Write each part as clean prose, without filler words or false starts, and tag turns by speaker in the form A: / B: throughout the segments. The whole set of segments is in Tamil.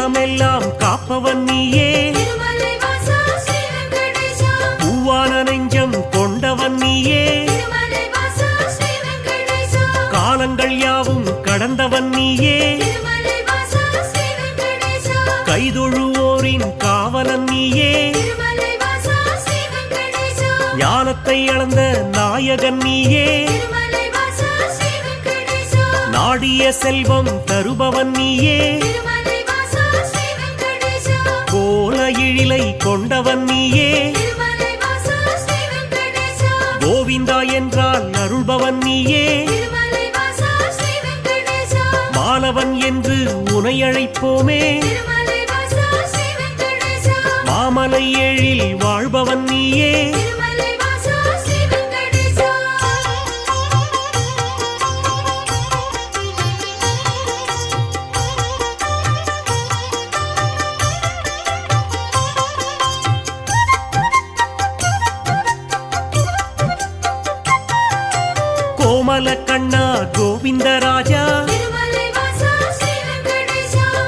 A: உலகமெல்லாம் காப்பவன் நீயே, பூவான நெஞ்சம் கொண்டவன் நீயே, காலங்கள் யாவும் கடந்தவன் நீயே, கைதொழுவோரின் காவலன் நீயே, ஞானத்தை அளந்த நாயகன் நீயே, நாடிய செல்வம் தருபவன் நீயே, கோல எழிலை கொண்டவன் நீயே, கோவிந்தா என்றால் அருள்பவன் நீயே, மாலவன் என்று உனை அழைப்போமே, மாமலை ஏழில் வாழ்பவன் நீயே, கோமல கண்ணா கோவிந்தராஜா,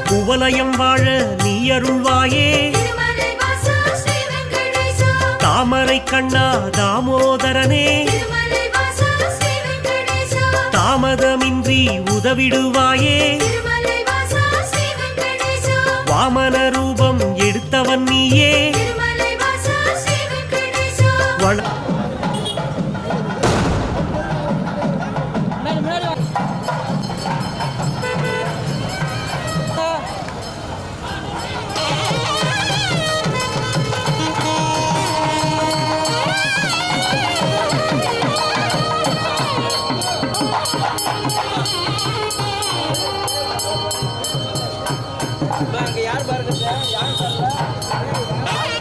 A: குவலயம் வாழ நீ அருள்வாயே, தாமரை கண்ணா தாமோதரனே, தாமதமின்றி உதவிடுவாயே, வாமன ரூபம் எடுத்தவன் நீயே,
B: யார் பாருங்க யார்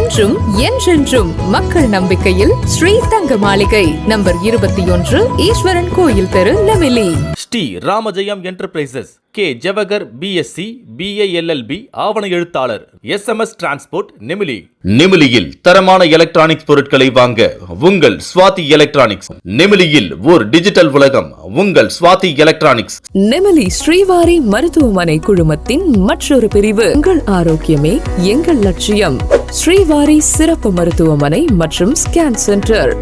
B: இன்றும் என்றென்றும் மக்கள் நம்பிக்கையில் ஸ்ரீ தங்க மாளிகை நம்பர் 21 ஈஸ்வரன் கோயில் தெரு Nemili.
C: Sri Ramajayam enterprises K Jawahar BSc BA LLB ஆவண எழுத்தாளர் SMS டிரான்ஸ்போர்ட் நெமிலி. நெமிலியில் தரமான எலக்ட்ரானிக்ஸ் பொருட்களை வாங்க உங்கள் ஸ்வாதி எலக்ட்ரானிக்ஸ். நெமிலியில் ஒரு டிஜிட்டல் உலகம் உங்கள் ஸ்வாதி எலக்ட்ரானிக்ஸ்.
B: நெமிலி ஸ்ரீவாரி மருத்துவமனை குழுமத்தின் மற்றொரு பிரிவு. உங்கள் ஆரோக்கியமே எங்கள் லட்சியம். ஸ்ரீவாரி சிறப்பு மருத்துவமனை மற்றும் ஸ்கேன் சென்டர்.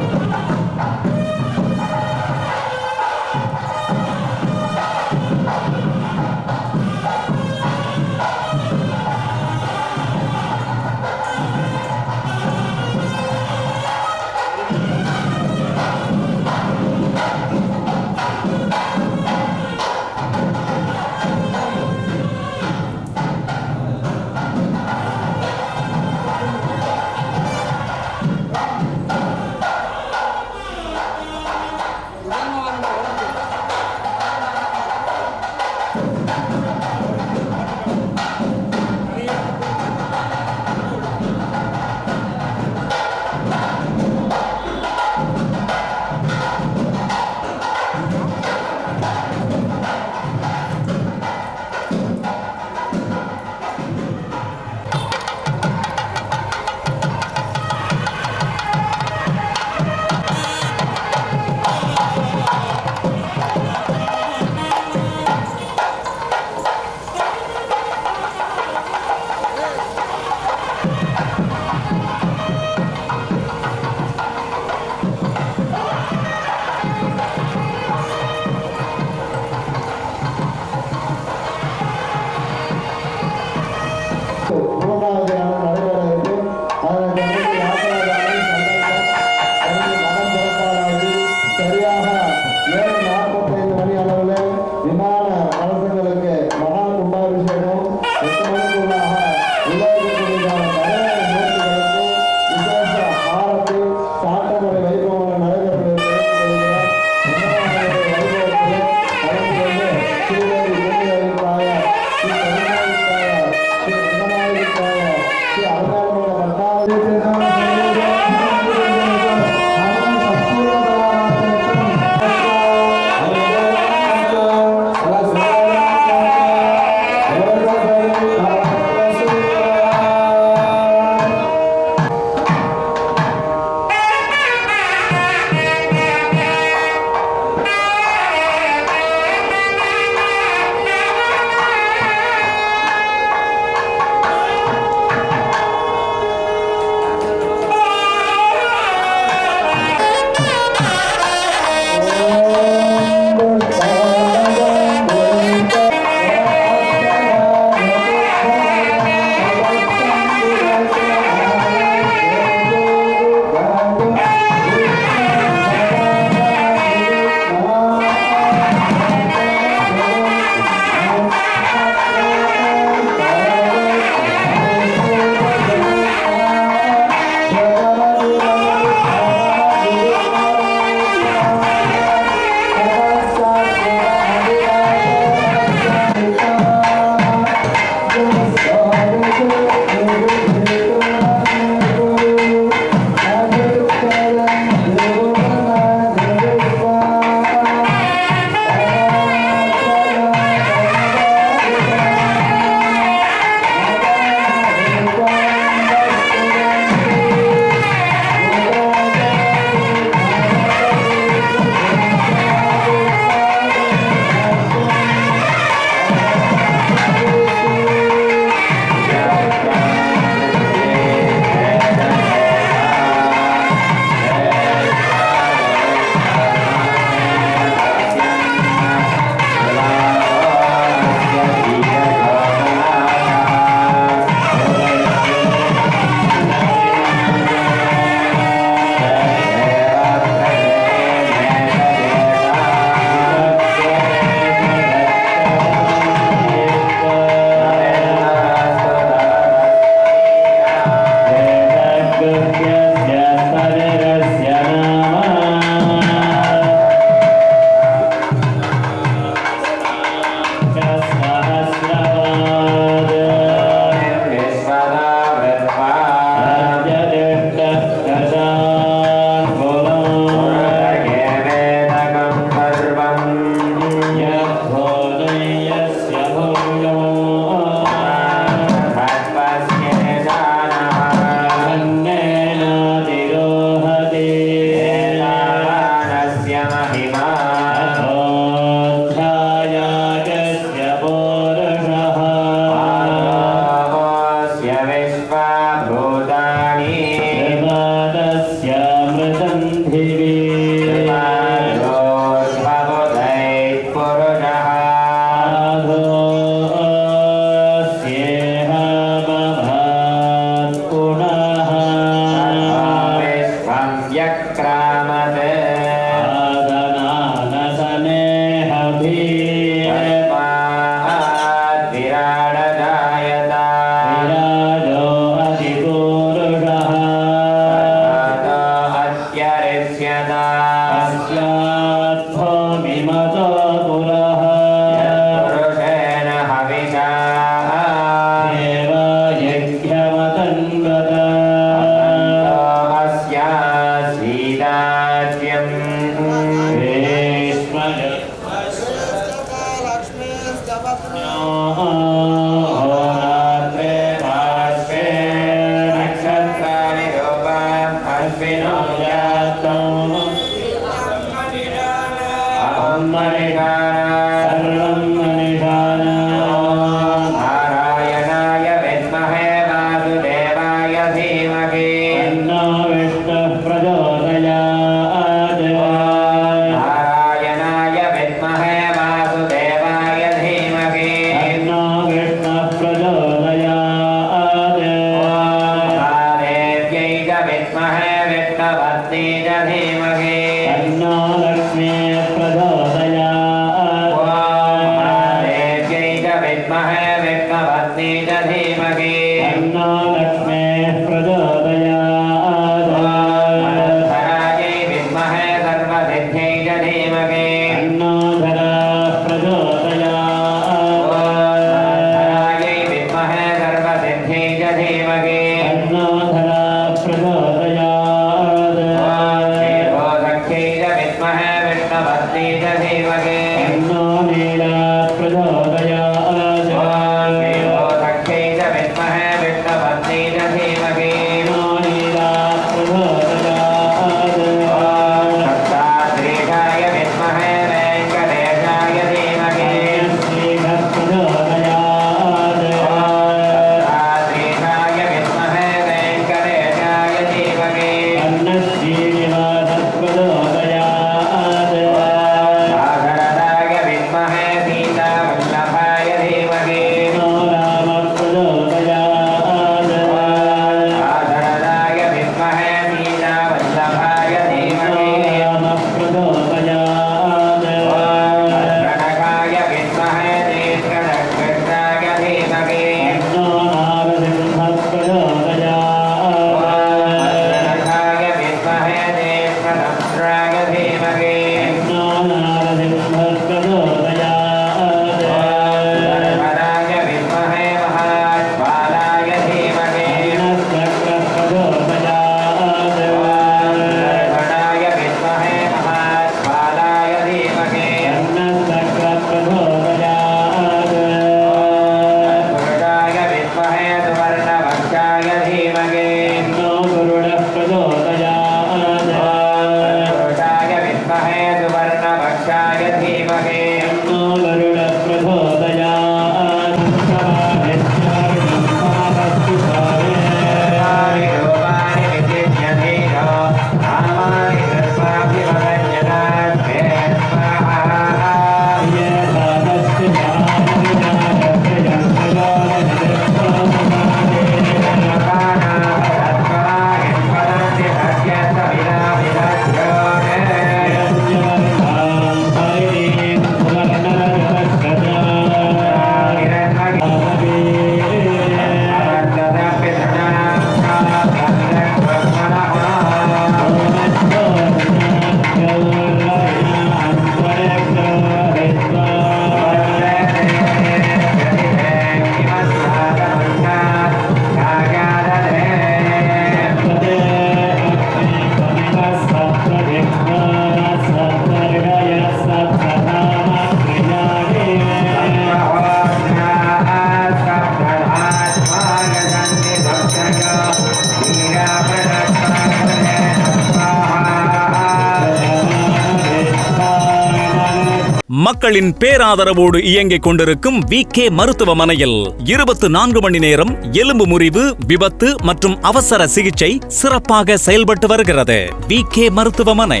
D: மக்களின் பேராதரவோடு இயங்கிக் கொண்டிருக்கும் விகே மருத்துவமனையில் 24 மணி நேரம் எலும்பு முறிவு, விபத்து மற்றும் அவசர சிகிச்சை சிறப்பாக செயல்பட்டு வருகிறது. விகே மருத்துவமனை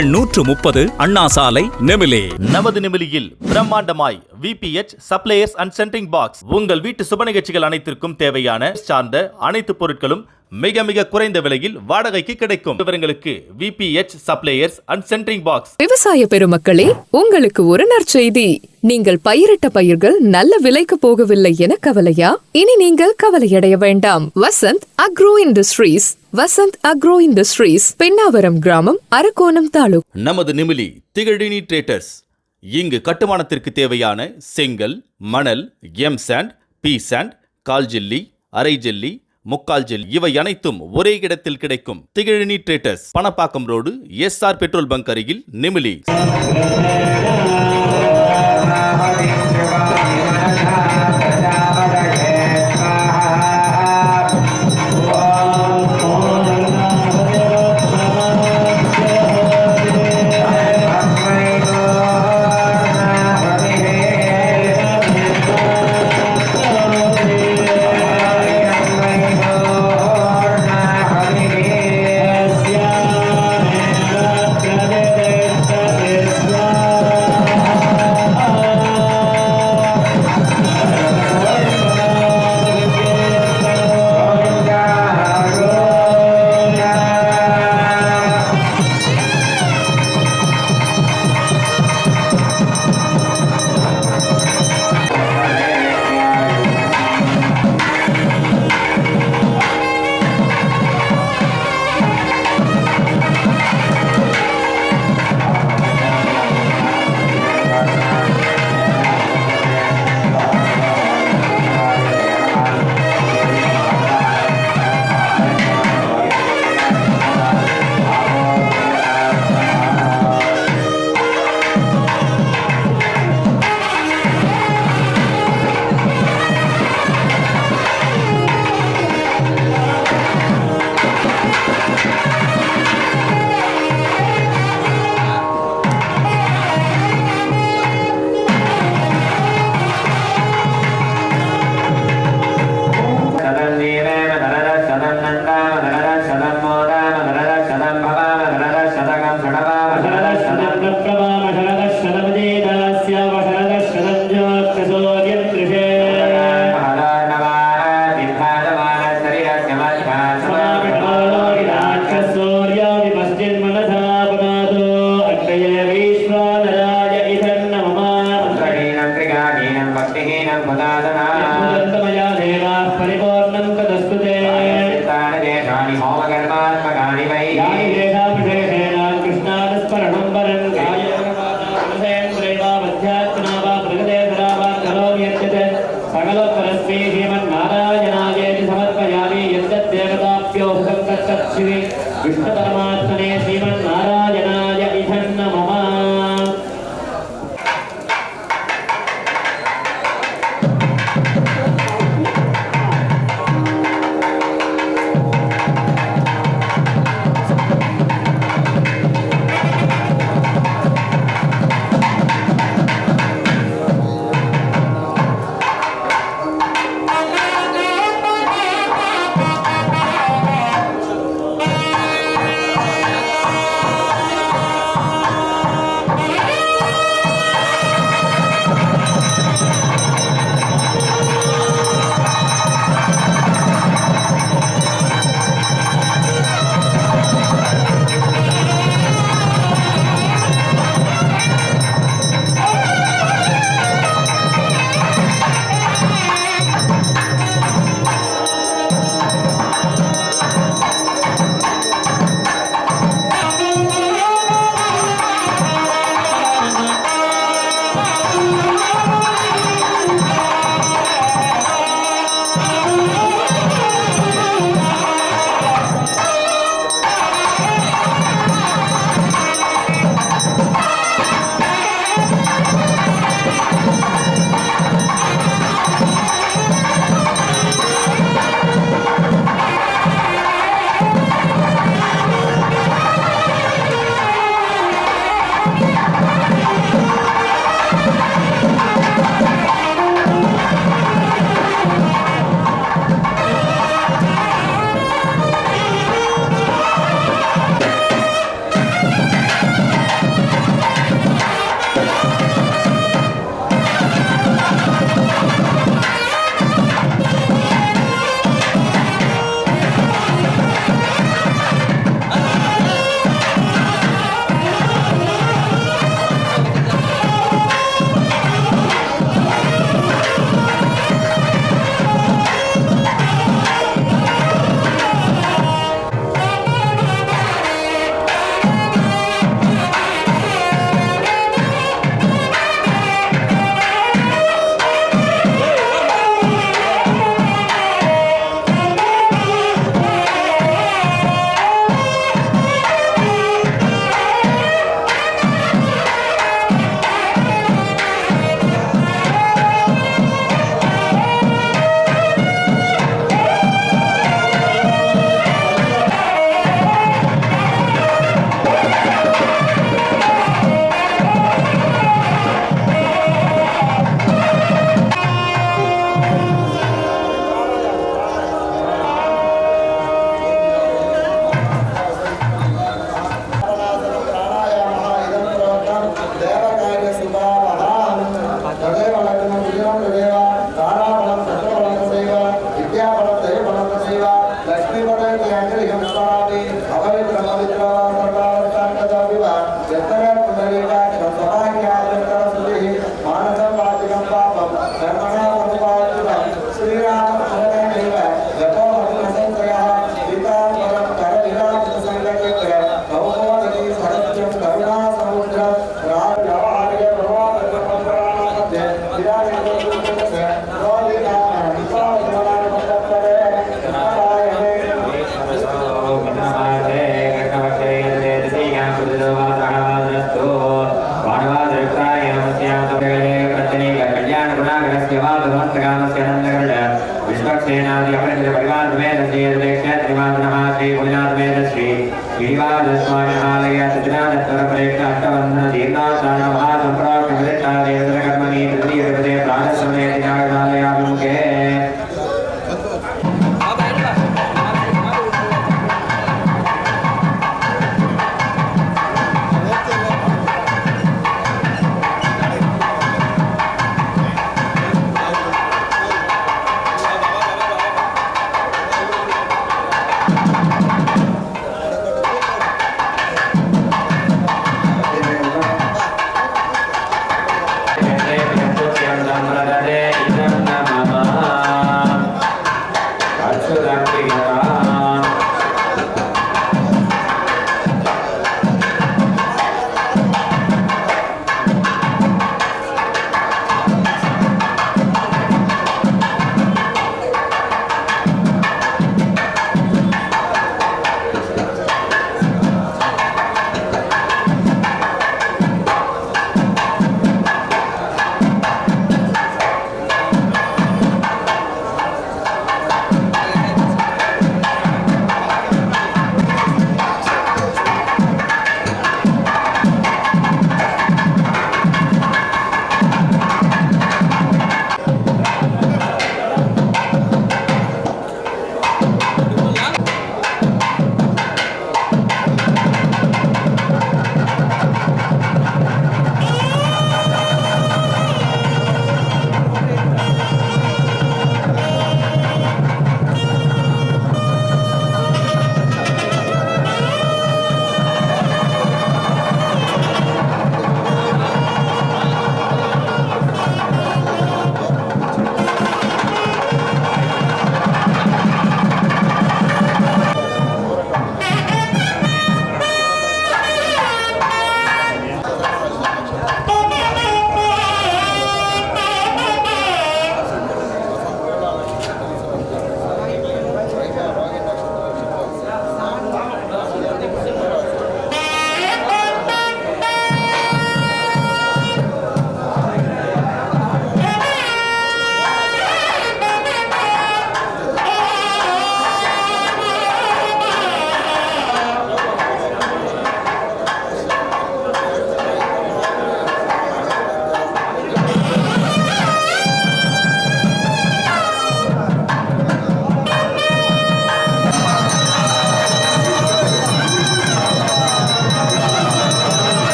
D: 830 அண்ணா சாலை, நெமிலி.
C: நமது நெமிலியில் பிரம்மாண்டமாய் விபிஎச் சப்ளையர்ஸ் அண்ட் சென்ட்ரிங் பாக்ஸ். உங்கள் வீட்டு சுப நிகழ்ச்சிகள் அனைத்திற்கும் தேவையான சார்ந்த அனைத்து பொருட்களும் மிக மிக குறைந்த விலையில் வாடகைக்கு கிடைக்கும். விவரங்களுக்கு விபிஎச் சப்ளையர்ஸ் அண்ட் சென்ட்ரிங் பாக்ஸ்.
B: விவசாய பெருமக்களே, உங்களுக்கு ஒரு நற்செய்தி. நீங்கள் பயிரிட்ட பயிர்கள் நல்ல விலைக்கு போகவில்லை என கவலையா? இனி நீங்கள் கவலையடைய வேண்டாம். Vasanth agro industries. Vasanth agro industries, Pennavaram கிராமம், அரக்கோணம் தாலுக்.
C: நமது நிமிலி திகழினி ட்ரேடர்ஸ். இங்கு கட்டுமானத்திற்கு தேவையான செங்கல், மணல், எம் சாண்ட், பி சாண்ட், கால் ஜெல்லி, அரை ஜெல்லி, முக்கால் ஜெல் இவை அனைத்தும் ஒரே இடத்தில் கிடைக்கும். Thigazhini traders, Panapakkam road, SR petrol bunk அருகில், நெமிலி.
E: समदादना
F: यत्पुरन्दमया देवाः परिपूर्णं तदस्तुते
E: तानि देशानि होमकर्मात्मकानि वै
F: यानि वेदाभिषेकेण कृष्णानुस्मरणं वरन् कायेन वाचा मध्यात्मना वा प्रगतेतरा वा करोमि यच्चते सकलपरस्मै श्रीमन्नारायणायेति समर्पयामि यद्देवताभ्यो भुजं तत्तच्छ्री विष्णुपरमात्मने श्रीमन्नारायणाय इधन्नमः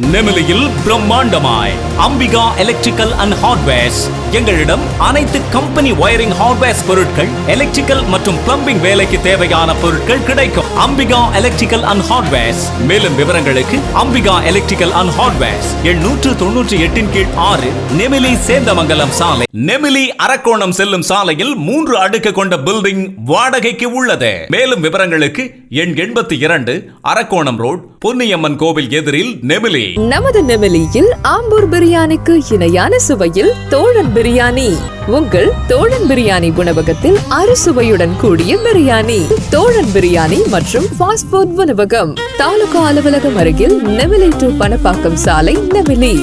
D: நெமிலியில் பிரம்மாண்டமாய் அம்பிகா எலக்ட்ரிக்கல் அண்ட் ஹார்ட்வேர்ஸ். எங்களிடம் அனைத்து கம்பெனி வயரிங் ஹார்ட்வேர்ஸ் பொருட்கள், எலக்ட்ரிக்கல் மற்றும் பிளம்பிங் வேலைக்கு தேவையான பொருட்கள் கிடைக்கும். Ambika electrical and hardwares. மேலும் விவரங்களுக்கு அம்பிகா எலக்ட்ரிக்கல் அண்ட் ஹார்ட்வேர்ஸ் 898 கீழ் 6, நெமிலி சேந்தமங்கலம் சாலை. நெமிலி அரக்கோணம் செல்லும் சாலையில் 3 அடுக்கு கொண்ட பில்டிங் வாடகைக்கு உள்ளது. மேலும் விவரங்களுக்கு எண் 82, அரக்கோணம் ரோட், பொன்னியம்மன் கோவில் எதிரில், நெமிலி.
B: நமது நெமிலியில் ஆம்பூர் பிரியாணிக்கு இணையான சுவையில் தோழன் பிரியாணி. உங்கள் தோழன் பிரியாணி உணவகத்தில் அறுசுவையுடன் கூடிய பிரியாணி, தோழன் பிரியாணி மற்றும் ஃபாஸ்ட் ஃபுட் உணவகம். தாலுகா அலுவலகம் அருகில், நெமிலி டு பணப்பாக்கம் சாலை, நெமிலி.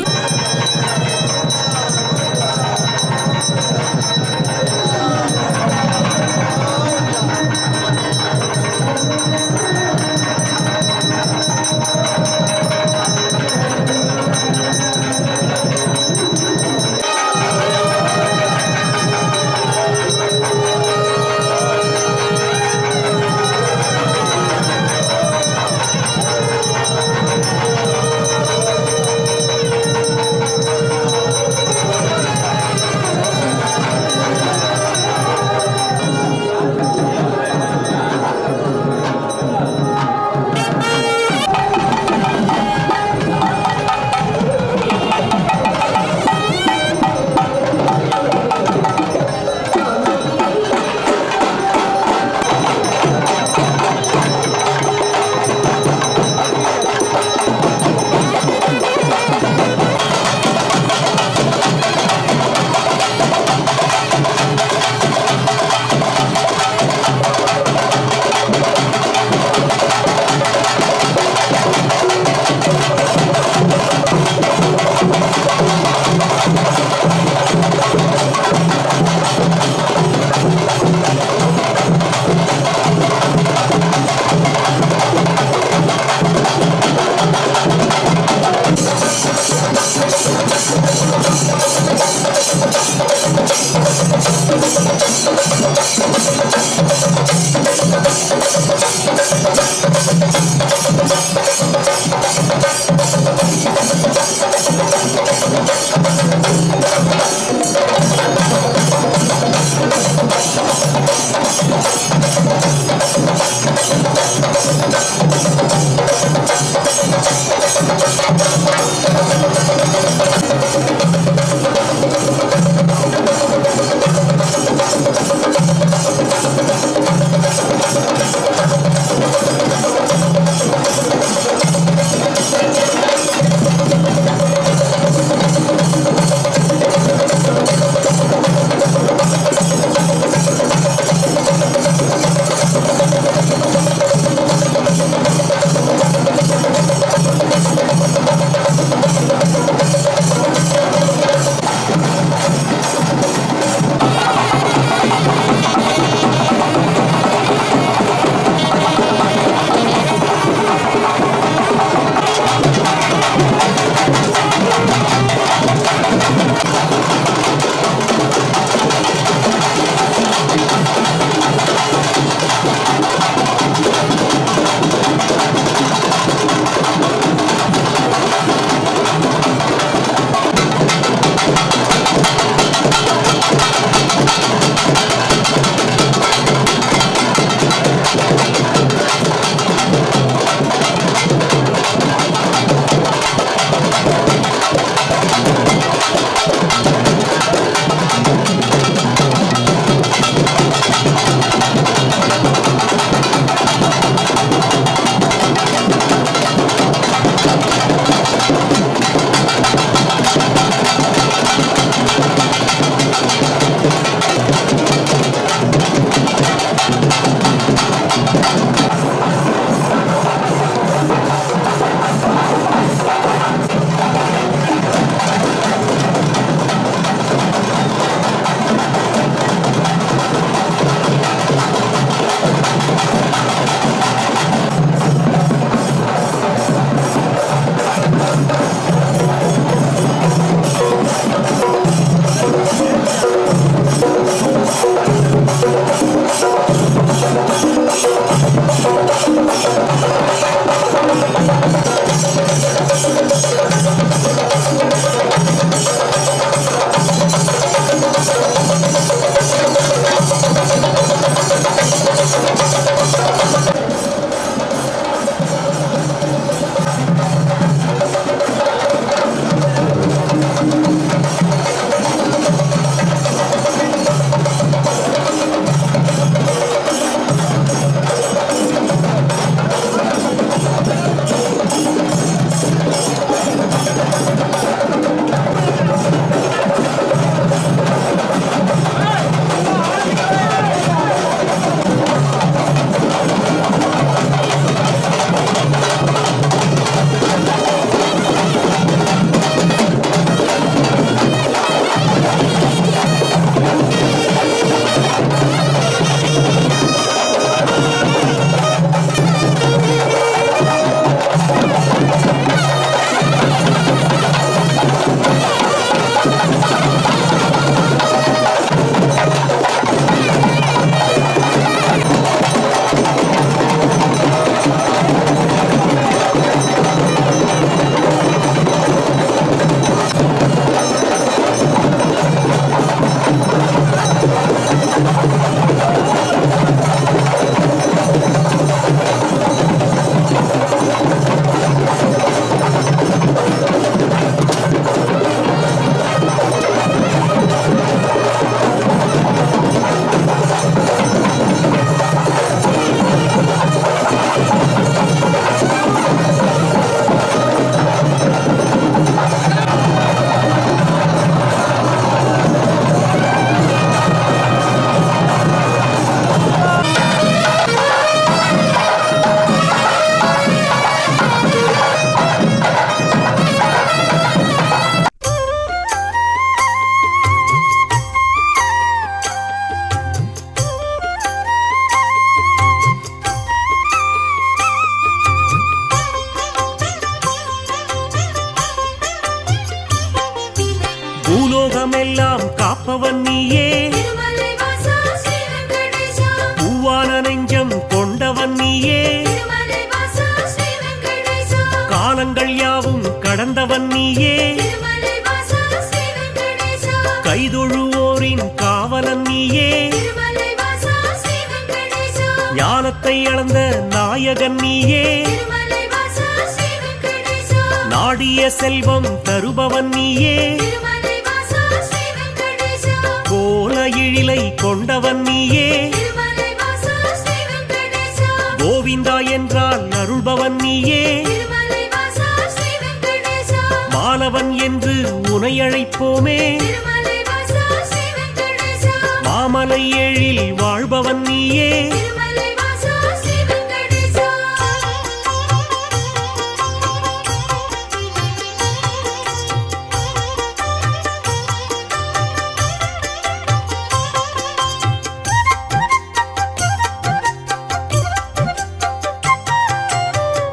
A: பூலோகமெல்லாம் காப்பவன் நீயே
G: திருமலை வாசா ஸ்ரீ வெங்கடேசா
A: பூவான நெஞ்சம் கொண்டவன் நீயே
G: திருமலை வாசா ஸ்ரீ வெங்கடேசா
A: காலங்கள் யாவும் கடந்தவன் நீயே
G: திருமலை வாசா ஸ்ரீ வெங்கடேசா
A: கைதொழுவோரின் காவலன் நீயே
G: திருமலை வாசா ஸ்ரீ வெங்கடேசா
A: ஞானத்தை அளந்த நாயகன் நீயே
G: திருமலை வாசா ஸ்ரீ வெங்கடேசா
A: நாடிய செல்வம் தருபவன் நீயே
G: திருமலை வாசா ஸ்ரீ வெங்கடேசா
A: கோல எழிலை கொண்டவன் நீயே
G: திருமலை வாசா ஸ்ரீ வெங்கடேசா
A: கோவிந்தா என்றால் அருள்பவன் நீயே
G: திருமலை வாசா ஸ்ரீ வெங்கடேசா
A: மாலவன் என்று உனை அழைப்போமே
G: திருமலை வாசா ஸ்ரீ வெங்கடேசா
A: மாமலை எழில் வாழ்பவன் நீயே
G: திருமலை வாசா ஸ்ரீ வெங்கடேசா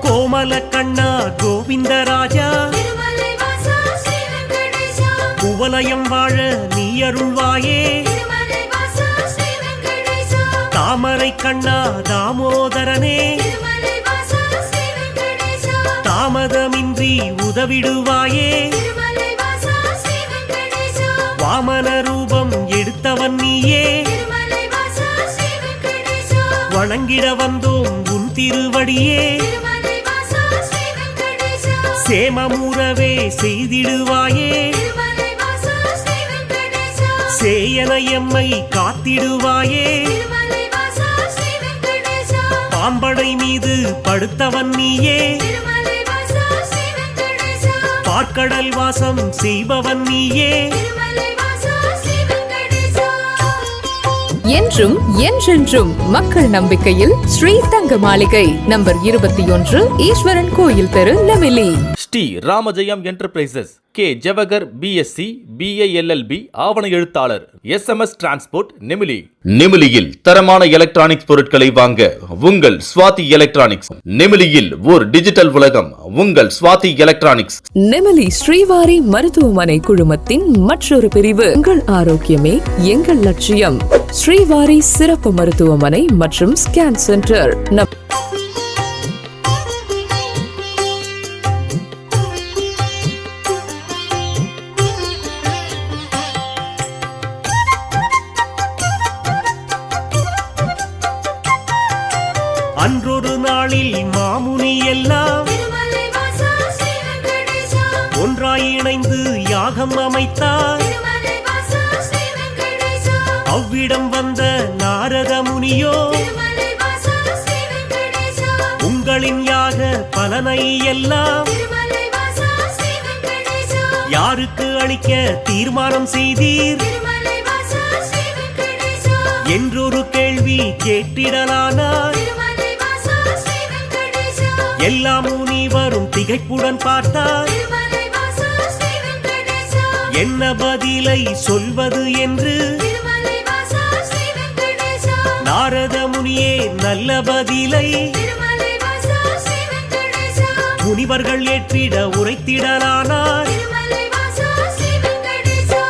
A: கோமல கண்ணா கோவிந்தராஜா
G: திருமலை வாசா ஸ்ரீ வெங்கடேசா
A: குவலயம் வாழ நீ அருள்வாயே
G: திருமலை வாசா ஸ்ரீ வெங்கடேசா
A: தாமரை கண்ணா தாமோதரனே
G: திருமலை வாசா ஸ்ரீ வெங்கடேசா
A: தாமதமின்றி உதவிடுவாயே
G: திருமலை வாசா ஸ்ரீ வெங்கடேசா
A: வாமன ரூபம் எடுத்தவன் நீயே
G: திருமலை வாசா ஸ்ரீ வெங்கடேசா
A: வணங்கிட வந்தோம் உன் திருவடியே
G: திருமலை வாசா ஸ்ரீ வெங்கடேசா
A: சேமமுறவே செய்திடுவாயே
G: திருமலை வாசா ஸ்ரீ வெங்கடேசா
A: சேயன எம்மை காத்திடுவாயே
G: திருமலை வாசா ஸ்ரீ வெங்கடேசா
A: பாம்படை மீது படுத்தவன் நீயே
G: திருமலை வாசா ஸ்ரீ வெங்கடேசா
A: பார்க்கடல் வாசம் செய்பவன் நீயே
G: திருமலை வாசா ஸ்ரீ வெங்கடேசா
B: என்றும் என்றென்றும் மக்கள் நம்பிக்கையில் ஸ்ரீ தங்க மாளிகை நம்பர் 21 ஈஸ்வரன் கோயில் தெரு Nemili.
C: Sri Ramajayam enterprises K Jawahar BSc BA LLB ஆவண எழுத்தாளர் எஸ்எம்எஸ் டிரான்ஸ்போர்ட் நெமிலி. நெமிலியில் தரமான எலக்ட்ரானிக்ஸ் பொருட்களை வாங்க உங்கள் ஸ்வாதி எலக்ட்ரானிக்ஸ். நெமிலியில் ஒரு டிஜிட்டல் உலகம் உங்கள் ஸ்வாதி எலக்ட்ரானிக்ஸ்.
B: நெமிலி ஸ்ரீவாரி மருத்துவமனை குழுமத்தின் மற்றொரு பிரிவு. உங்கள் ஆரோக்கியமே எங்கள் லட்சியம். ஸ்ரீவாரி சிறப்பு மருத்துவமனை மற்றும் ஸ்கேன் சென்டர்.
A: அன்றொரு நாளில் மாமுனி எல்லாம்
G: திருமலை வாசா ஸ்ரீ வெங்கடேசா
A: ஒன்றாய் இணைந்து யாகம் அமைத்தார்.
G: திருமலை வாசா ஸ்ரீ வெங்கடேசா
A: அவ்விடம் வந்த நாரத முனியோ
G: திருமலை வாசா ஸ்ரீ வெங்கடேசா
A: உங்களின் யாக பலனை எல்லாம்
G: திருமலை வாசா ஸ்ரீ வெங்கடேசா
A: யாருக்கு அளிக்க தீர்மானம் செய்தீர்
G: திருமலை வாசா ஸ்ரீ வெங்கடேசா
A: என்றொரு கேள்வி கேட்டிடலானார்.
G: திருமலை வாசா ஸ்ரீ வெங்கடேசா
A: எல்லா முனிவரும் திகைப்புடன் பார்த்தார்.
G: திருமலை வாசா ஸ்ரீ வெங்கடேசா
A: என்ன பதிலை சொல்வது என்று
G: திருமலை வாசா ஸ்ரீ வெங்கடேசா
A: நாரத முனியே நல்ல பதிலை
G: திருமலை வாசா ஸ்ரீ வெங்கடேசா
A: முனிவர்கள் ஏற்றிட உரைத்திடலானார்.
G: திருமலை வாசா ஸ்ரீ வெங்கடேசா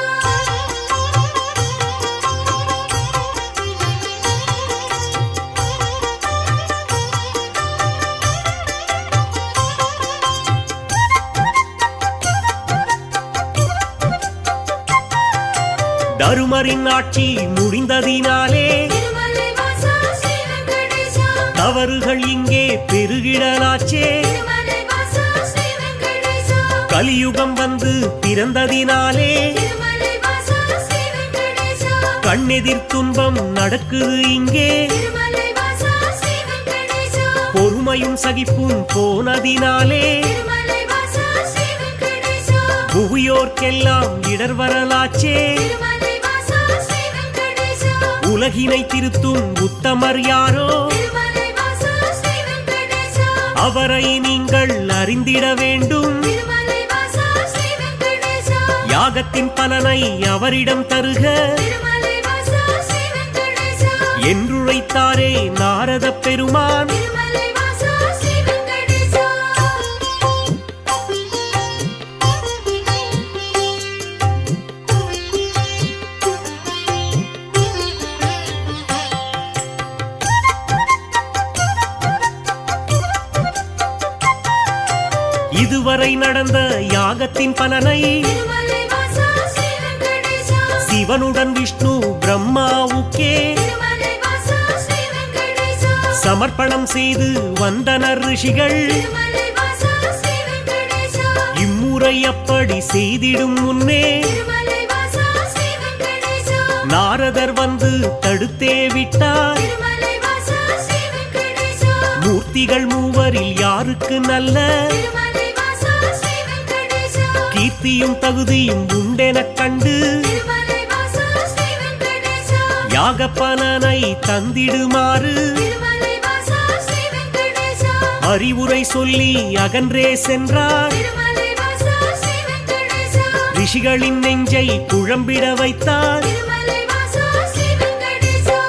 A: தருமரின் ஆட்சி முடிந்ததினாலே
G: திருமலை வாசா ஸ்ரீ வெங்கடேசா
A: தவறுகள் இங்கே பெருகிடலாச்சே.
G: திருமலை வாசா ஸ்ரீ வெங்கடேசா
A: கலியுகம் வந்து பிறந்ததினாலே
G: திருமலை வாசா ஸ்ரீ வெங்கடேசா
A: கண்ணெதிர் துன்பம் நடக்குது இங்கே.
G: திருமலை வாசா ஸ்ரீ வெங்கடேசா
A: பொறுமையும் சகிப்பும் போனதினாலே
G: திருமலை வாசா ஸ்ரீ வெங்கடேசா
A: புவியோர்க்கெல்லாம் இடர் வரலாச்சே.
G: திருமலை வாசா ஸ்ரீ வெங்கடேசா
A: உலகினை திருத்தும் உத்தமர் யாரோ
G: திருமலை வாசா ஸ்ரீ வெங்கடேசா
A: அவரை நீங்கள் அறிந்திட வேண்டும்.
G: திருமலை வாசா ஸ்ரீ வெங்கடேசா
A: யாகத்தின் பலனை அவரிடம் தருக
G: திருமலை வாசா ஸ்ரீ வெங்கடேசா
A: என்றுரைத்தாரே நாரத பெருமான்.
G: திருமலை வாசா ஸ்ரீ வெங்கடேசா
A: இதுவரை நடந்த யாகத்தின் பலனை
G: திருமலை வாசா ஸ்ரீ வெங்கடேசா
A: சிவனுடன் விஷ்ணு பிரம்மாவுக்கே
G: திருமலை வாசா ஸ்ரீ வெங்கடேசா
A: சமர்ப்பணம் செய்து வந்தனர் ரிஷிகள்.
G: திருமலை வாசா ஸ்ரீ வெங்கடேசா
A: இம்முறை அப்படி செய்திடும் முன்னே
G: திருமலை வாசா ஸ்ரீ வெங்கடேசா
A: நாரதர் வந்து தடுத்தே விட்டார்.
G: திருமலை வாசா ஸ்ரீ வெங்கடேசா
A: மூர்த்திகள் மூவரில் யாருக்கு நல்ல
G: திருமலை வாசா ஸ்ரீ வெங்கடேசா
A: கீர்த்தியும் தகுதியும் உண்டெனக் கண்டு
G: திருமலை வாசா ஸ்ரீ வெங்கடேசா
A: யாக பலனை தந்திடுமாறு
G: திருமலை வாசா ஸ்ரீ வெங்கடேசா
A: அறிவுரை சொல்லி அகன்றே சென்றார்.
G: திருமலை வாசா ஸ்ரீ வெங்கடேசா
A: ரிஷிகளின் நெஞ்சை குழம்பிட வைத்தார்.
G: திருமலை வாசா ஸ்ரீ வெங்கடேசா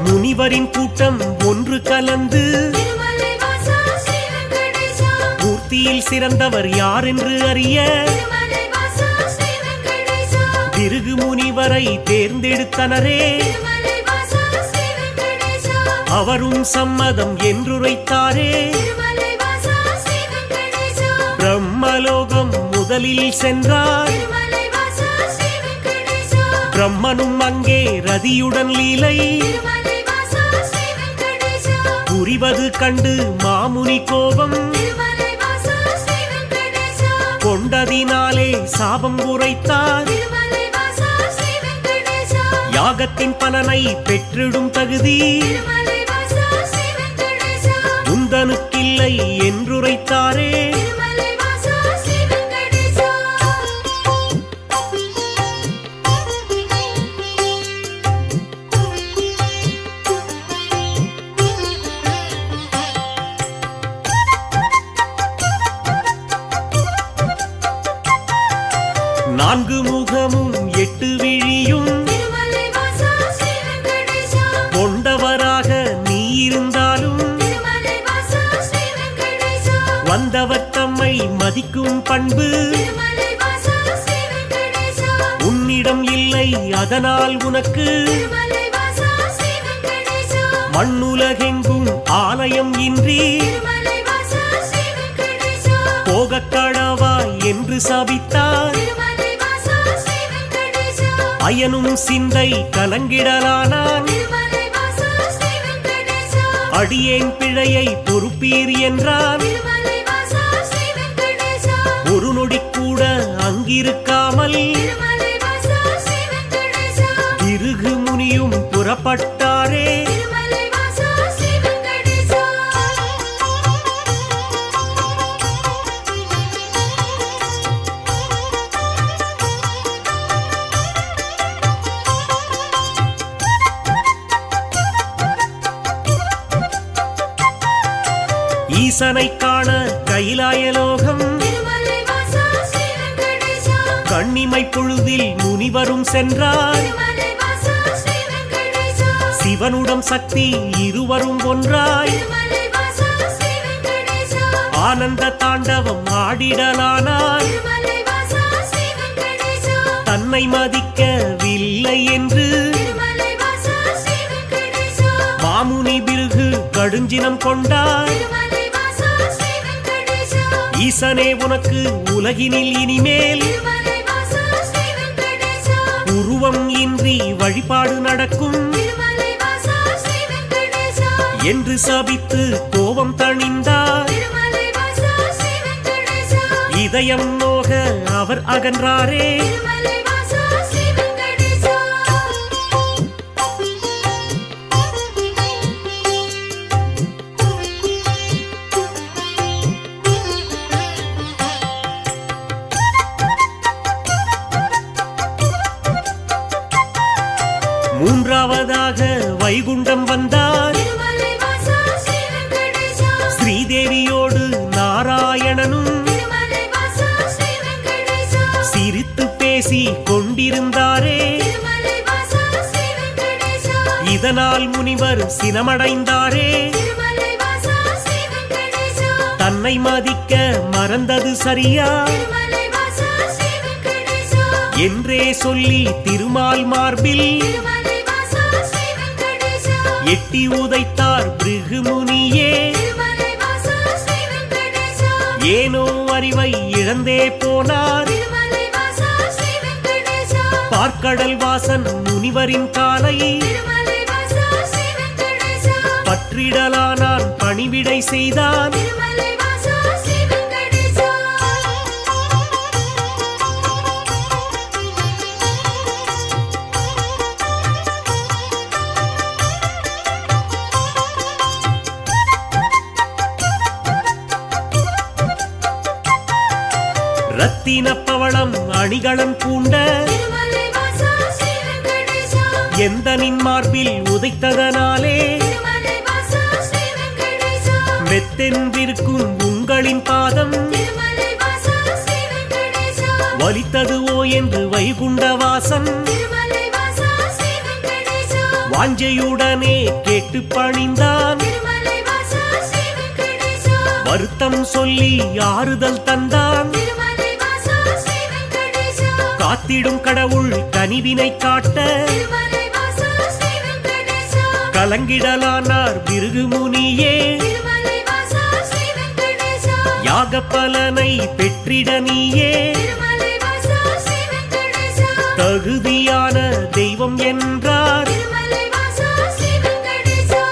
A: முனிவரின் கூட்டம் ஒன்று கலந்து
G: திருமலை வாசா ஸ்ரீ வெங்கடேசா
A: மூர்த்தியில் சிறந்தவர் யார் என்று அறிய
G: திருமலை வாசா ஸ்ரீ வெங்கடேசா
A: பிருகு முனிவரை தேர்ந்தெடுத்தனரே.
G: திருமலை வாசா ஸ்ரீ வெங்கடேசா
A: அவரும் சம்மதம் என்றுரைத்தாரே.
G: திருமலை வாசா ஸ்ரீ வெங்கடேசா
A: பிரம்மலோகம் முதலில் சென்றார்.
G: திருமலை வாசா ஸ்ரீ வெங்கடேசா
A: பிரம்மனும் அங்கே ரதியுடன் லீலை
G: திருமலை வாசா ஸ்ரீ வெங்கடேசா
A: புரிவது கண்டு மாமுனி கோபம்
G: திருமலை வாசா ஸ்ரீ வெங்கடேசா
A: கொண்டதினாலே சாபம் உரைத்தார்.
G: திருமலை வாசா ஸ்ரீ வெங்கடேசா
A: யாகத்தின் பலனை பெற்றிடும் தகுதி
G: திருமலை வாசா ஸ்ரீ வெங்கடேசா
A: உந்தனுக்கில்லை என்றுரைத்தாரே.
G: திருமலை வாசா ஸ்ரீ வெங்கடேசா
A: நான்கு முகமும் எட்டு விழியும்
G: திருமலை வாசா ஸ்ரீ வெங்கடேசா
A: கொண்டவராக நீ இருந்தாலும்
G: திருமலை வாசா ஸ்ரீ வெங்கடேசா
A: வந்தவர் தம்மை மதிக்கும் பண்பு
G: திருமலை வாசா ஸ்ரீ வெங்கடேசா
A: உன்னிடம் இல்லை. அதனால் உனக்கு
G: திருமலை வாசா ஸ்ரீ வெங்கடேசா
A: மண்ணுலகெங்கும் ஆலயம் இன்றி
G: திருமலை வாசா ஸ்ரீ வெங்கடேசா
A: போகக் கடவாய் என்று சபித்தார்.
G: திருமலை வாசா ஸ்ரீ வெங்கடேசா
A: அயனும் சிந்தை கலங்கிடலானான்.
G: திருமலை வாசா ஸ்ரீ வெங்கடேசா
A: அடியேன் பிழையை பொறுப்பீர் என்றான்.
G: திருமலை வாசா ஸ்ரீ வெங்கடேசா
A: ஒரு நொடி கூட அங்கிருக்காமல்
G: திருமலை வாசா ஸ்ரீ வெங்கடேசா
A: பிருகு முனியும் புறப்பட்டாரே.
G: திருமலை வாசா ஸ்ரீ வெங்கடேசா
A: ஈசனை காண கைலாயலோகம்
G: திருமலை வாசா ஸ்ரீ வெங்கடேசா
A: கண்ணிமை பொழுதில் முனிவரும் சென்றார்.
G: திருமலை வாசா ஸ்ரீ வெங்கடேசா
A: சிவனுடன் சக்தி இருவரும் ஒன்றாய்
G: திருமலை வாசா ஸ்ரீ வெங்கடேசா
A: ஆனந்த தாண்டவம் ஆடிடலானார்.
G: திருமலை வாசா ஸ்ரீ வெங்கடேசா
A: தன்னை மதிக்கவில்லை என்று
G: திருமலை வாசா ஸ்ரீ வெங்கடேசா
A: மாமுனி பிருகு கடுஞ்சினம் கொண்டார்.
G: திருமலை வாசா ஸ்ரீ வெங்கடேசா
A: ஈசனே உனக்கு உலகினில் இனிமேல்
G: திருமலை வாசா ஸ்ரீ வெங்கடேசா
A: உருவம் இன்றி வழிபாடு நடக்கும்
G: திருமலை வாசா ஸ்ரீ வெங்கடேசா
A: என்று சபித்து கோபம் தணிந்தார்.
G: திருமலை வாசா ஸ்ரீ வெங்கடேசா
A: இதயம் நோக அவர் அகன்றாரே.
G: திருமலை வாசா ஸ்ரீ வெங்கடேசா
A: மூன்றாவதாக வைகுண்டம் வந்தார்.
G: திருமலை வாசா ஸ்ரீ வெங்கடேசா
A: ஸ்ரீதேவியோடு நாராயணனும்
G: திருமலை வாசா ஸ்ரீ வெங்கடேசா
A: சிரித்து பேசி கொண்டிருந்தாரே.
G: திருமலை வாசா ஸ்ரீ வெங்கடேசா
A: இதனால் முனிவர் சினமடைந்தாரே.
G: திருமலை வாசா ஸ்ரீ வெங்கடேசா
A: தன் தன்னை மதிக்க மறந்தது சரியா
G: திருமலை வாசா ஸ்ரீ வெங்கடேசா
A: என்றே சொல்லி திருமால் மார்பில்
G: திருமலை வாசா ஸ்ரீ வெங்கடேசா
A: எட்டி உதைத்தார் பிருகுமுனியே
G: திருமலை வாசா ஸ்ரீ வெங்கடேசா
A: ஏனோ அறிவை இழந்தே போனார்
G: திருமலை வாசா ஸ்ரீ வெங்கடேசா
A: பார்க்கடல் வாசன் முனிவரின் காலை
G: திருமலை வாசா ஸ்ரீ வெங்கடேசா
A: பற்றிடலானான் பணிவிடை செய்தான்
G: திருமலை வாசா ஸ்ரீ வெங்கடேசா
A: ரத்தின பவளம் அணிகலன் பூண்ட
G: திருமலை வாசா ஸ்ரீ வெங்கடேசா
A: எந்தனின் மார்பில் உதைத்ததனாலே
G: திருமலை வாசா ஸ்ரீ வெங்கடேசா
A: மெத்தென்றிருக்கும் உங்களின் பாதம்
G: திருமலை வாசா ஸ்ரீ வெங்கடேசா
A: வலித்ததுவோ என்று வைகுண்டவாசன்
G: திருமலை வாசா ஸ்ரீ வெங்கடேசா
A: வாஞ்சையுடனே கேட்டு பணிந்தான்
G: திருமலை வாசா ஸ்ரீ வெங்கடேசா
A: வருத்தம் சொல்லி ஆறுதல் தந்தான்
G: திருமலை வாசா ஸ்ரீ வெங்கடேசா
A: காத்திடும் கடவுள் கனிவினை காட்ட
G: திருமலை வாசா ஸ்ரீ வெங்கடேசா
A: கலங்கிடலானார் பிருகுமுனியே
G: திருமலை வாசா ஸ்ரீ வெங்கடேசா
A: யாக பலனை பெற்றிட நீயே
G: திருமலை வாசா ஸ்ரீ வெங்கடேசா
A: தகுதியான தெய்வம் என்றார்
G: திருமலை வாசா ஸ்ரீ வெங்கடேசா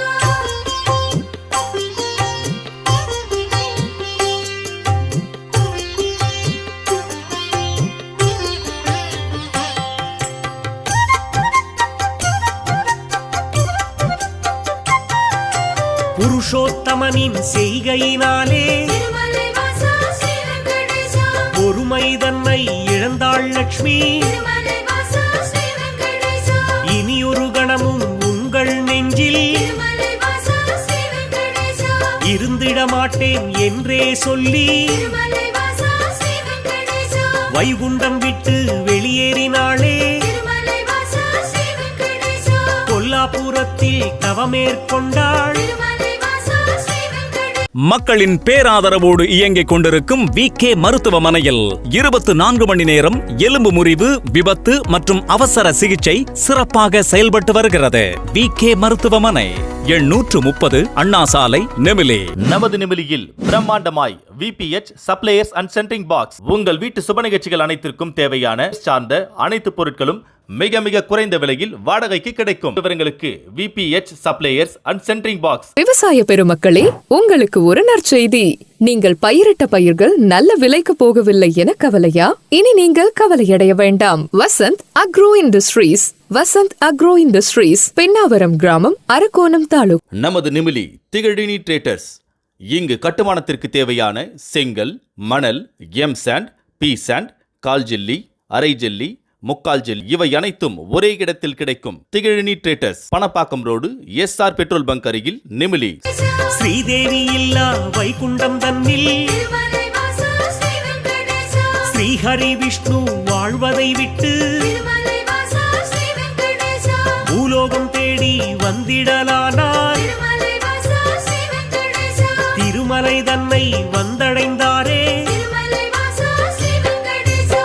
A: புருஷோத்தமனின் செய்கையினாலே
G: திருமலை வாசா ஸ்ரீ வெங்கடேசா
A: பொறுமை தன்னை இழந்தாள் லக்ஷ்மி
G: திருமலை வாசா ஸ்ரீ வெங்கடேசா
A: இனியொரு கணமும் உங்கள் நெஞ்சில்
G: திருமலை வாசா ஸ்ரீ வெங்கடேசா
A: இருந்திட மாட்டேன் என்றே சொல்லி
G: திருமலை வாசா ஸ்ரீ வெங்கடேசா
A: வைகுண்டம் விட்டு வெளியேறினாளே
G: திருமலை வாசா ஸ்ரீ வெங்கடேசா
A: கொல்லாபுரத்தில் தவமேற்கொண்டாள்
G: திருமலை வாசா ஸ்ரீ வெங்கடேசா
D: மக்களின் பேராதரவோடு இயங்கிக் கொண்டிருக்கும் விகே மருத்துவமனையில் 24 மணி நேரம் எலும்பு முறிவு, விபத்து மற்றும் அவசர சிகிச்சை சிறப்பாக செயல்பட்டு வருகிறது. விகே மருத்துவமனை 830 அண்ணா சாலை, நெமிலி.
C: நமது நிமிலியில் பிரம்மாண்டமாய் விபிஎச் சப்ளையர்ஸ் அண்ட் சென்ட்ரிங் பாக்ஸ் உங்கள் வீட்டு சுப நிகழ்ச்சிகள் அனைத்திற்கும் தேவையான சார்ந்த அனைத்து பொருட்களும் மிக மிக குறைந்த விலையில் வாடகைக்கு கிடைக்கும். விவரங்களுக்கு விபிஎச் சப்ளையர்ஸ் அண்ட் சென்ட்ரிங் பாக்ஸ்.
B: விவசாய பெருமக்களே, உங்களுக்கு ஒரு நற்செய்தி. நீங்கள் பயிரிட்ட பயிர்கள் நல்ல விலைக்கு போகவில்லை என கவலையா? இனி நீங்கள் கவலையடைய வேண்டாம். Vasanth agro industries. Vasanth agro industries, Pennavaram கிராமம், அரக்கோணம் தாலுக்.
C: நமது நிமிலி திகழினி ட்ரேடர்ஸ். இங்கு கட்டுமானத்திற்கு தேவையான செங்கல், மணல், எம் சாண்ட், பி சாண்ட், கால் ஜெல்லி, அரை ஜெல்லி, முக்கால் ஜெல் இவை அனைத்தும் ஒரே இடத்தில் கிடைக்கும். Thigazhini traders, Panapakkam road, SR petrol bunk அருகில், நிமிலி.
A: ஸ்ரீதேவி இல்லா வைகுண்டம் தன்னில்
G: திருமலை வாசா ஸ்ரீ வெங்கடேசா
A: ஸ்ரீஹரி விஷ்ணு வாழ்வதை விட்டு
G: திருமலை வாசா ஸ்ரீ வெங்கடேசா
A: பூலோகம் தேடி வந்திடலானார்.
G: திருமலை வாசா ஸ்ரீ வெங்கடேசா
A: திருமலை தன்னை வந்தடைந்தாரே
G: திருமலை வாசா ஸ்ரீ வெங்கடேசா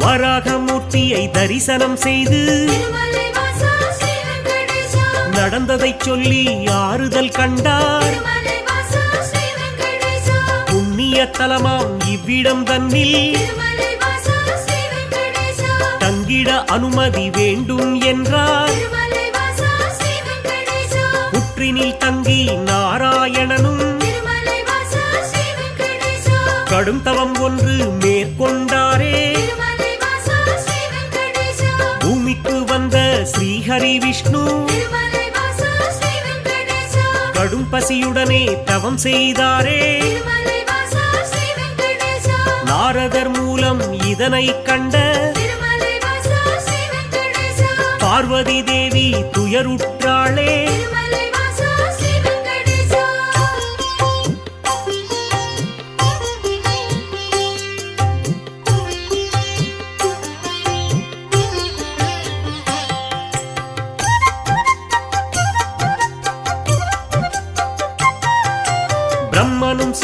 A: வராகமூர்த்தியை தரிசனம் செய்து
G: திருமலை வாசா ஸ்ரீ வெங்கடேசா
A: நடந்ததைச் சொல்லி ஆறுதல் கண்டார்.
G: திருமலை வாசா ஸ்ரீ வெங்கடேசா
A: புண்ணிய தலமாம் இவ்விடம் தன்னில்
G: திருமலை வாசா ஸ்ரீ வெங்கடேசா
A: தங்கிட அனுமதி வேண்டும் என்றார்.
G: திருமலை வாசா ஸ்ரீ வெங்கடேசா
A: புற்றினில் தங்கி நாராயணனும்
G: திருமலை வாசா ஸ்ரீ வெங்கடேசா
A: கடும் தவம் ஒன்று மேற்கொண்டாரே.
G: திருமலை வாசா ஸ்ரீ வெங்கடேசா
A: பூமிக்கு வந்த ஸ்ரீஹரி விஷ்ணு
G: திருமலை வாசா ஸ்ரீ வெங்கடேசா
A: கடும் பசியுடனே தவம் செய்தாரே.
G: திருமலை வாசா ஸ்ரீ வெங்கடேசா
A: நாரதர் மூலம் இதனை கண்ட
G: திருமலை வாசா ஸ்ரீ வெங்கடேசா
A: பார்வதி தேவி துயருற்றாளே.
G: திருமலை வாசா ஸ்ரீ வெங்கடேசா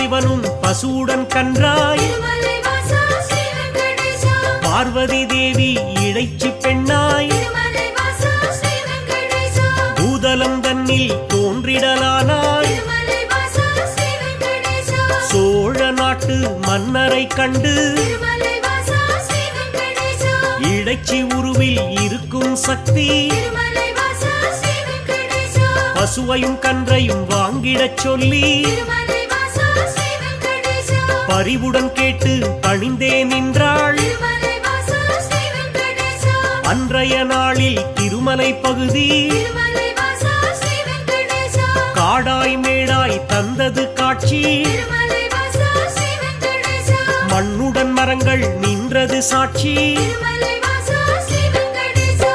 A: பரமசிவனும் பசுவுடன் கன்றாய்
G: திருமலை வாசா ஸ்ரீ வெங்கடேசா
A: பார்வதி தேவி இடைச்சி பெண்ணாய்
G: திருமலை வாசா ஸ்ரீ வெங்கடேசா
A: பூதலம் தன்னில் தோன்றிடலானாய்
G: திருமலை வாசா ஸ்ரீ வெங்கடேசா
A: சோழ நாட்டு மன்னரை கண்டு
G: திருமலை வாசா ஸ்ரீ வெங்கடேசா
A: இடைச்சி உருவில் இருக்கும் சக்தி
G: திருமலை வாசா ஸ்ரீ வெங்கடேசா
A: பசுவையும் கன்றையும் வாங்கிடச் சொல்லி
G: திருமலை வாசா ஸ்ரீ வெங்கடேசா
A: பரிவுடன் கேட்டு பணிந்தே நின்றாள்
G: திருமலை வாசா ஸ்ரீ வெங்கடேசா
A: அன்றைய நாளில் திருமலை பகுதி
G: திருமலை வாசா ஸ்ரீ வெங்கடேசா
A: காடாய் மேடாய் தந்தது காட்சி
G: திருமலை வாசா ஸ்ரீ வெங்கடேசா
A: மண்ணுடன் மரங்கள் நின்றது சாட்சி
G: திருமலை வாசா ஸ்ரீ வெங்கடேசா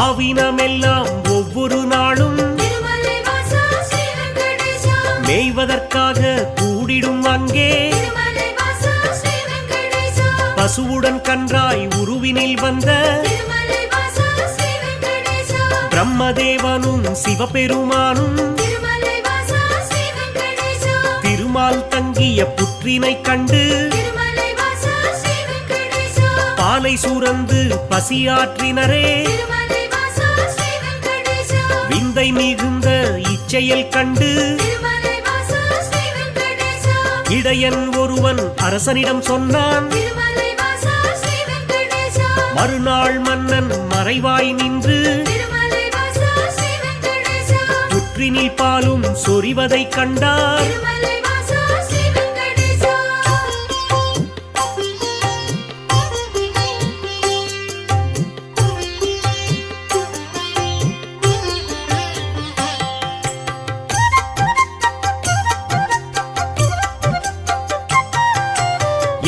A: ஆவினமெல்லாம் ஒவ்வொரு நாளும்
G: திருமலை வாசா ஸ்ரீ வெங்கடேசா
A: மேய்வதற்காக கூடிடும் அங்கே
G: திருமலை வாசா ஸ்ரீ வெங்கடேசா
A: பசுவுடன் கன்றாய் உருவினில் வந்த
G: திருமலை வாசா ஸ்ரீ வெங்கடேசா
A: பிரம்மதேவனும் சிவபெருமானும்
G: திருமலை வாசா ஸ்ரீ வெங்கடேசா
A: திருமால் தங்கிய புற்றினை கண்டு
G: திருமலை வாசா ஸ்ரீ வெங்கடேசா
A: பாலை சுரந்து பசியாற்றினரே
G: திருமலை வாசா ஸ்ரீ வெங்கடேசா
A: விந்தை மிகுந்த இச்செயல் கண்டு
G: திருமலை வாசா ஸ்ரீ வெங்கடேசா
A: இடையன் ஒருவன் அரசனிடம் சொன்னான்
G: திருமலை வாசா ஸ்ரீ வெங்கடேசா
A: மறுநாள் மன்னன் மறைவாய் நின்று
G: திருமலை வாசா ஸ்ரீ வெங்கடேசா
A: புற்றினில் பாலும் சொரிவதைக் கண்டார்
G: திருமலை வாசா ஸ்ரீ வெங்கடேசா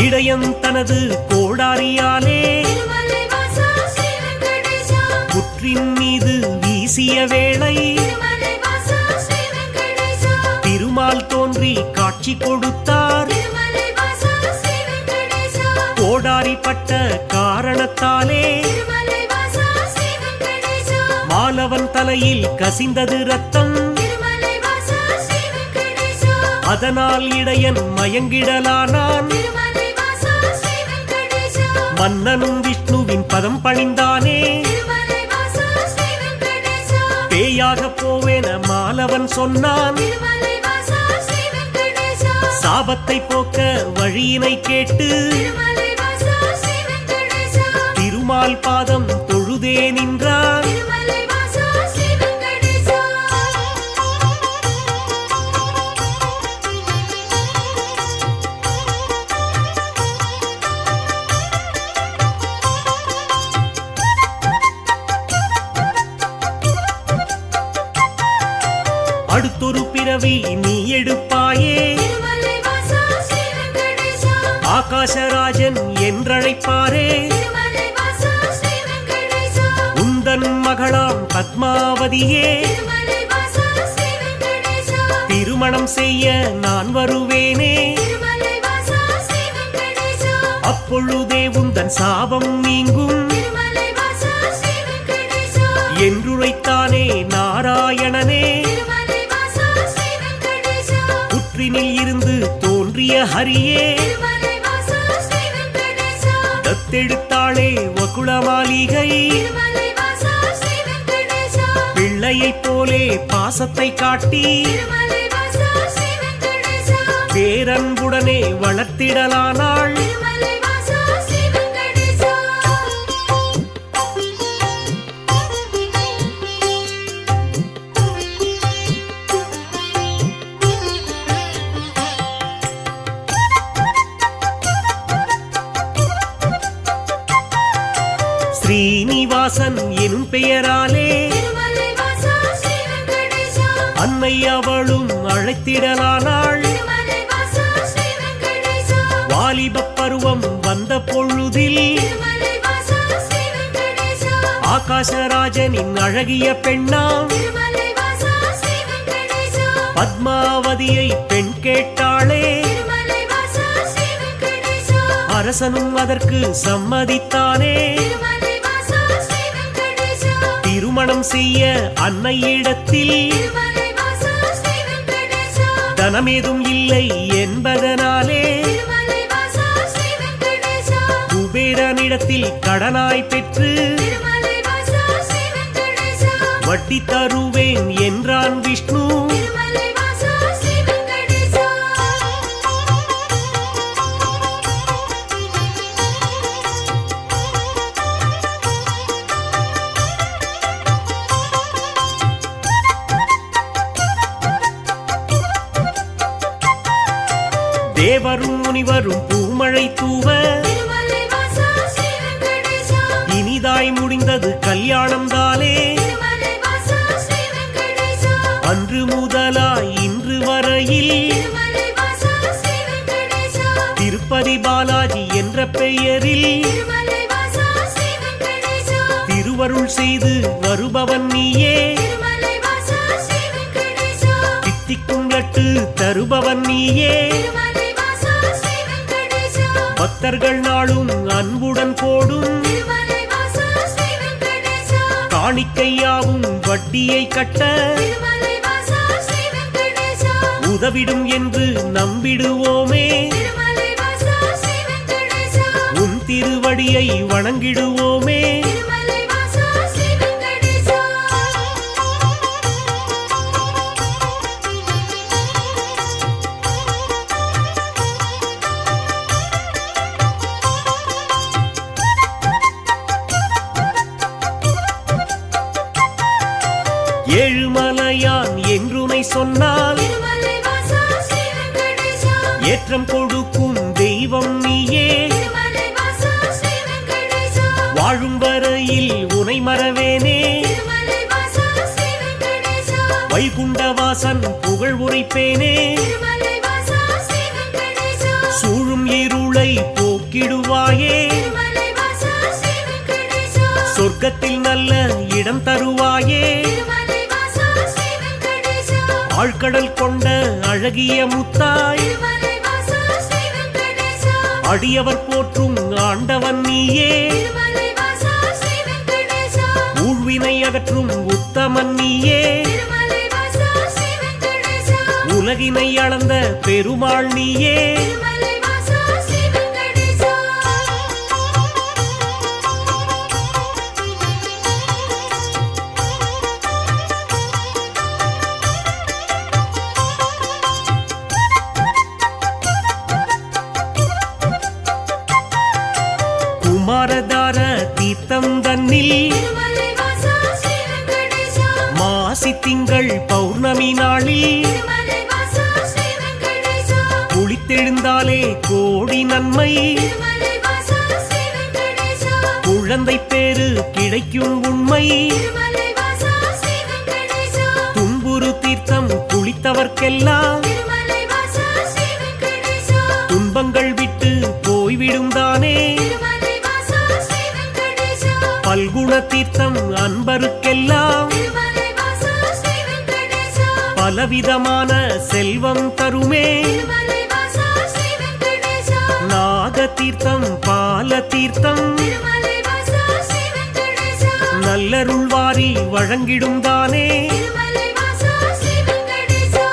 A: இடையன் தனது கோடாரியாலே
G: திருமலை வாசா ஸ்ரீ வெங்கடேசா
A: புற்றின் மீது வீசிய வேளை
G: திருமலை வாசா ஸ்ரீ வெங்கடேசா
A: திருமால் தோன்றி காட்சி கொடுத்தார்
G: திருமலை வாசா ஸ்ரீ வெங்கடேசா
A: கோடாரி பட்ட காரணத்தாலே
G: திருமலை வாசா ஸ்ரீ வெங்கடேசா
A: மாலவன் தலையில் கசிந்தது ரத்தம்
G: திருமலை வாசா ஸ்ரீ வெங்கடேசா
A: அதனால் இடையன் மயங்கிடலானான்
G: திருமலை வாசா ஸ்ரீ வெங்கடேசா
A: மன்னனும் விஷ்ணுவின் பதம் பணிந்தானே
G: திருமலை வாசா ஸ்ரீ வெங்கடேசா
A: பேயாக போவேன மாலவன் சொன்னான்
G: திருமலை வாசா ஸ்ரீ வெங்கடேசா
A: சாபத்தை போக்க வழியினை கேட்டு
G: திருமலை வாசா ஸ்ரீ வெங்கடேசா
A: திருமால் பாதம் தொழுதே நின்றான்
G: திருமலை வாசா ஸ்ரீ வெங்கடேசா
A: அடுத்தொரு பிறவி நீ எடுப்பாயே
G: திருமலை வாசா ஸ்ரீ வெங்கடேசா
A: ஆகாசராஜன் என்றழைப்பாரே
G: திருமலை வாசா ஸ்ரீ வெங்கடேசா
A: உந்தன் மகளாம் பத்மாவதியே
G: திருமலை வாசா ஸ்ரீ வெங்கடேசா
A: திருமணம் செய்ய நான் வருவேனே
G: திருமலை வாசா ஸ்ரீ வெங்கடேசா
A: அப்பொழுதே உந்தன் சாபம் நீங்கும்
G: திருமலை வாசா ஸ்ரீ வெங்கடேசா
A: என்றுரைத்தானே நாராயணனே
G: திருமலை வாசா ஸ்ரீ வெங்கடேசா
A: புற்றினில் இருந்து தோன்றிய ஹரியே
G: திருமலை வாசா ஸ்ரீ வெங்கடேசா
A: தத்தெடுத்தாளே வகுளமாளிகை
G: திருமலை வாசா ஸ்ரீ வெங்கடேசா
A: பிள்ளையைப் போலே பாசத்தை காட்டி
G: திருமலை வாசா ஸ்ரீ வெங்கடேசா
A: பேரன்புடனே வளர்த்திடலானாள்
G: திருமலை வாசா ஸ்ரீ வெங்கடேசா
A: ஸ்ரீனிவாசன் எனும் பெயராலே
G: திருமலை வாசா ஸ்ரீ வெங்கடேசா
A: அன்னை அவளும் அழைத்திடலானாள்
G: திருமலை வாசா ஸ்ரீ வெங்கடேசா
A: வாலிபப் பருவம் வந்த பொழுதில்
G: திருமலை வாசா ஸ்ரீ வெங்கடேசா
A: ஆகாசராஜனின் அழகிய பெண்ணாம்
G: திருமலை வாசா ஸ்ரீ வெங்கடேசா
A: பத்மாவதியை பெண் கேட்டாளே
G: திருமலை வாசா ஸ்ரீ வெங்கடேசா
A: அரசனும் அதற்கு சம்மதித்தானே
G: திருமலை வாசா ஸ்ரீ வெங்கடேசா
A: திருமணம் செய்ய அன்னையிடத்தில்
G: திருமலை வாசா ஸ்ரீ வெங்கடேசா
A: தனமேதும் இல்லை என்பதனாலே
G: திருமலை வாசா ஸ்ரீ வெங்கடேசா
A: குபேரனிடத்தில் கடனாய் பெற்று
G: திருமலை வாசா ஸ்ரீ வெங்கடேசா
A: வட்டி தருவேன் என்றான் விஷ்ணு
G: திருமலை வாசா ஸ்ரீ வெங்கடேசா
A: தேவரும் முனிவரும் பூமழை தூவ
G: திருமலை வாசா ஸ்ரீ வெங்கடேசா
A: இனிதாய் முடிந்தது கல்யாணம் தானே
G: திருமலை வாசா ஸ்ரீ வெங்கடேசா
A: அன்று முதலாய் இன்று வரையில்
G: திருமலை வாசா ஸ்ரீ வெங்கடேசா
A: திருப்பதி பாலாஜி என்ற பெயரில்
G: திருமலை வாசா ஸ்ரீ வெங்கடேசா
A: திருவருள் செய்து வருபவன் நீயே
G: திருமலை வாசா ஸ்ரீ வெங்கடேசா
A: தித்திக்கும் லட்டு தருபவன் நீயே
G: திருமலை வாசா ஸ்ரீ வெங்கடேசா
A: பக்தர்கள் நாளும் அன்புடன் போடும்
G: திருமலை வாசா ஸ்ரீ வெங்கடேசா
A: காணிக்கையாவும் வட்டியை கட்ட
G: திருமலை வாசா ஸ்ரீ வெங்கடேசா
A: உதவிடும் என்று நம்பிடுவோமே
G: திருமலை வாசா ஸ்ரீ வெங்கடேசா
A: உன் திருவடியை வணங்கிடுவோமே
G: திருமலை வாசா ஸ்ரீ வெங்கடேசா
A: ஏழுமலையான் என்றுனை சொன்னால்
G: திருமலை வாசா ஸ்ரீ வெங்கடேசா
A: ஏற்றம் கொடுக்கும் தெய்வம் நீயே
G: திருமலை வாசா ஸ்ரீ வெங்கடேசா
A: வாழும் வரையில் உனை மறவேனே
G: திருமலை வாசா ஸ்ரீ வெங்கடேசா
A: வைகுண்டவாசன் புகழ் உரைப்பேனே
G: திருமலை வாசா ஸ்ரீ வெங்கடேசா
A: சூழும் இருளை போக்கிடுவாயே
G: திருமலை வாசா ஸ்ரீ வெங்கடேசா
A: சொர்க்கத்தில் நல்ல இடம் தருவாயே
G: திருமலை வாசா ஸ்ரீ வெங்கடேசா
A: ஆழ்கடல் கொண்ட அழகிய முத்தாய்
G: திருமலை வாசா ஸ்ரீ வெங்கடேசா
A: அடியவர் போற்றும் ஆண்டவன் நீயே
G: திருமலை வாசா ஸ்ரீ வெங்கடேசா
A: ஊழ்வினை அகற்றும் உத்தமன் நீயே
G: திருமலை வாசா ஸ்ரீ வெங்கடேசா
A: உலகினை அளந்த பெருமாள் நீயே
G: திருமலை வாசா ஸ்ரீ வெங்கடேசா
A: குமாரதார தீர்த்தம் தன்னில்
G: திருமலை வாசா ஸ்ரீ வெங்கடேசா
A: மாசி திங்கள் பௌர்ணமி நாளில்
G: திருமலை வாசா ஸ்ரீ வெங்கடேசா
A: குளித்தெழுந்தாலே கோடி நன்மை
G: திருமலை வாசா ஸ்ரீ வெங்கடேசா
A: குழந்தை பேரு கிடைக்கும் உண்மை
G: திருமலை வாசா ஸ்ரீ வெங்கடேசா
A: துன்புறு தீர்த்தம் குளித்தவர்க்கெல்லாம்
G: திருமலை வாசா ஸ்ரீ வெங்கடேசா
A: துன்பங்கள் விட்டு போய்விடும் தானே
G: திருமலை வாசா ஸ்ரீ வெங்கடேசா
A: பல்குண தீர்த்தம் அன்பருக்கெல்லாம்
G: திருமலை வாசா ஸ்ரீ வெங்கடேசா
A: பலவிதமான செல்வம் தருமே
G: திருமலை வாசா ஸ்ரீ வெங்கடேசா
A: நாக தீர்த்தம் பால தீர்த்தம்
G: திருமலை வாசா ஸ்ரீ வெங்கடேசா
A: நல்லருள் வாரி வழங்கிடும் தானே
G: திருமலை வாசா Sri Venkatesha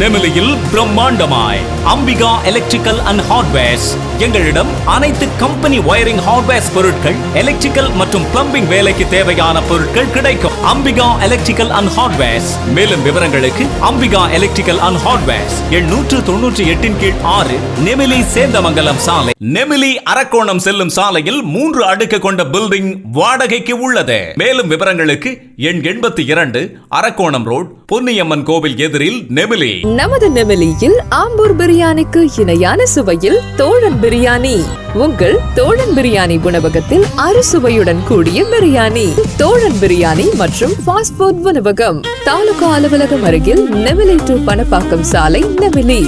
D: நெமிலியில் பிரம்மாண்டமாய் Ambika electrical and hardwares. எங்களிடம் அனைத்து கம்பெனி வயரிங் ஹார்ட்வேர்ஸ் பொருட்கள், எலக்ட்ரிக்கல் மற்றும் பிளம்பிங் வேலைக்கு தேவையான பொருட்கள் கிடைக்கும். Ambika electrical and hardwares. மேலும் விவரங்களுக்கு அம்பிகா எலக்ட்ரிக்கல் அண்ட் ஹார்ட்வேர்ஸ் 898 கீழ் 6 நெமிலி சேந்தமங்கலம் சாலை. நெமிலி அரக்கோணம் செல்லும் சாலையில் 3 அடுக்கு கொண்ட பில்டிங் வாடகைக்கு உள்ளது. மேலும் விவரங்களுக்கு எண் 82 அரக்கோணம் ரோட், பொன்னியம்மன் கோவில் எதிரில், நெமிலி.
B: நமது நெமிலியில் ஆம்பூர் பிரியாணிக்கு இணையான சுவையில் தோழன் பிரியாணி. உங்கள் தோழன் பிரியாணி உணவகத்தில் அறுசுவையுடன் கூடிய பிரியாணி, தோழன் பிரியாணி மற்றும் ஃபாஸ்ட் ஃபுட் உணவகம். தாலுகா அலுவலகம் அருகில் நெமிலி டு பணப்பாக்கம் சாலை, நெமிலி.